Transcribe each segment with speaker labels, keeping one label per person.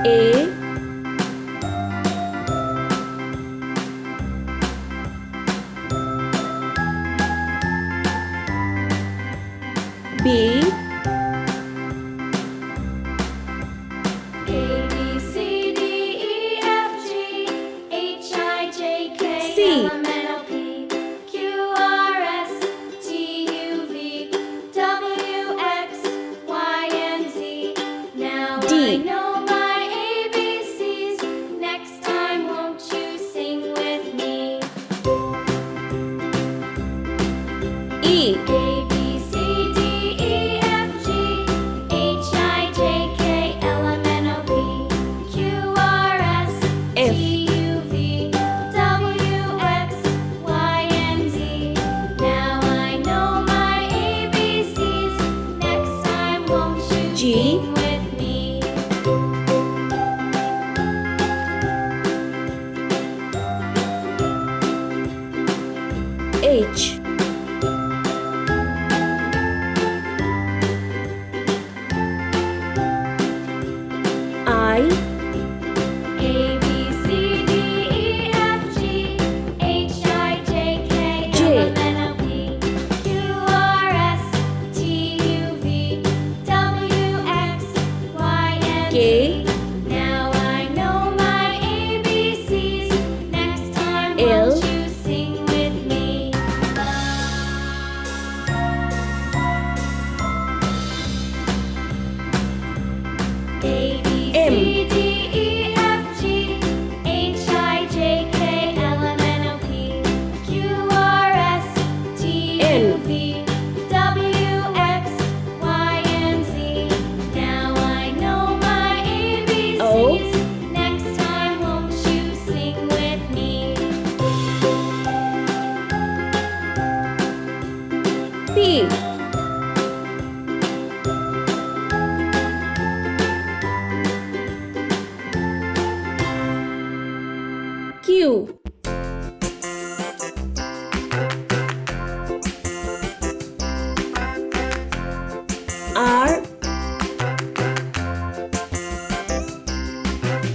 Speaker 1: A, B,
Speaker 2: A, B, C, D, E, F, G, H, I, J, K,
Speaker 1: C.
Speaker 2: L, M, N, O, P, Q, R, S, T, U, V, W, X, Y, and Z. Now
Speaker 1: D.
Speaker 2: I know my ABCs. Next time, won't you sing with me?
Speaker 1: E,
Speaker 2: A, B, C, D, E, F, G, H, I, J, K, L, M, N, O, P, Q, R, S,
Speaker 1: F.
Speaker 2: T, U, V, W, X, Y, and Z. Now I know my ABCs. Next time, won't you
Speaker 1: G.
Speaker 2: sing with me?
Speaker 1: H, I,
Speaker 2: A, B, C, D, E, F, G, H, I, J, K,
Speaker 1: J.
Speaker 2: L, M, N, O, P, Q, R, S, T, U, V, W, X, Y, and
Speaker 1: K.
Speaker 2: Z. Now I know my ABCs. Next time,
Speaker 1: L.
Speaker 2: won't you sing with me? A, B,
Speaker 1: M.
Speaker 2: C, D, E, F, G, H, I, J, K, L, M, N, O, P, Q, R, S, T, U,
Speaker 1: N.
Speaker 2: V, W, X, Y, and Z. Now I know my ABCs.
Speaker 1: O.
Speaker 2: Next time, won't you sing with me?
Speaker 1: P, Q, R,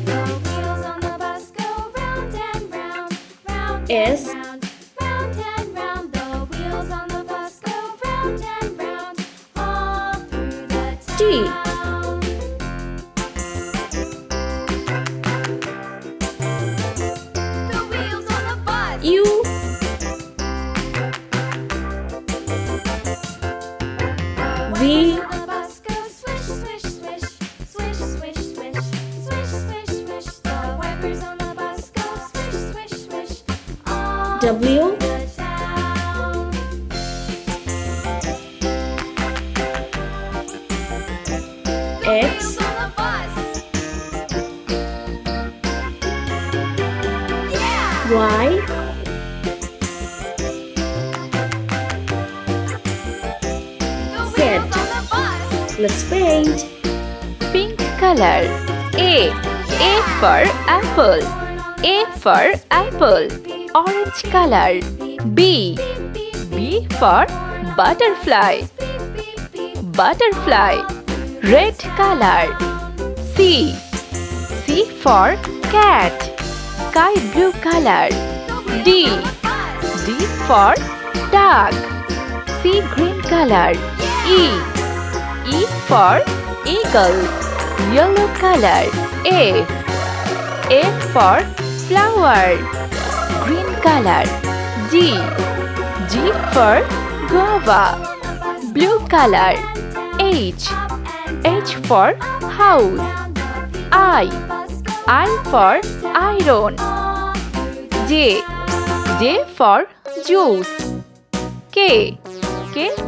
Speaker 2: The wheels on the bus go round and round, round
Speaker 1: S.
Speaker 2: and round, round and round. The wheels on the bus go round and round, all through the
Speaker 1: T.
Speaker 2: town. The wheels on the bus.
Speaker 1: U, V.
Speaker 2: The bus goes swish, swish, swish, swish, swish, swish, swish, swish, swish. The wipers on the bus go swish, swish, swish, all
Speaker 1: W,
Speaker 2: the town.
Speaker 1: X,
Speaker 2: On the bus. Yeah.
Speaker 1: Y,
Speaker 2: The
Speaker 1: Z.
Speaker 2: wheels on the bus.
Speaker 1: let's paint.
Speaker 3: Pink color. A for apple. A for apple. Orange color. B for butterfly. Butterfly. Red color. C for cat. Sky blue color. D for dog. Sea green color. E for eagle. Yellow color. A for flower. Green color. G for guava. Blue color. H for house. I for iron. J for juice. K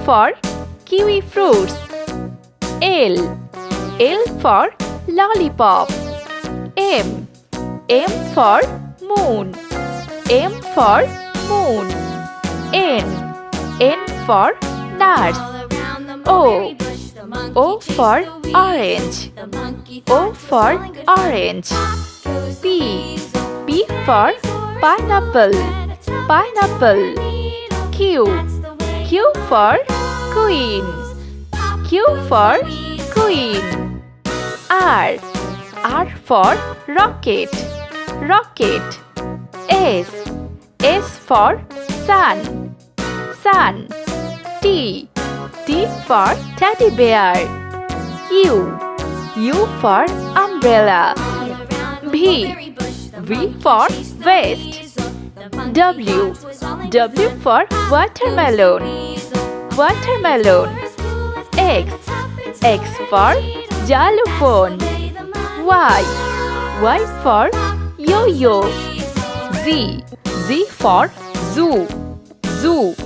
Speaker 3: for kiwi fruits. L for lollipop. M for moon. M for moon. N for nurse. O for orange. O for orange. P for pineapple. Pineapple. Q for queen. Q for queen. R R for rocket, rocket. S for sun, sun. T for teddy bear. U for umbrella. V for vest. W for watermelon, watermelon. X for xylophone. Y for yo-yo. Z for zoo, zoo.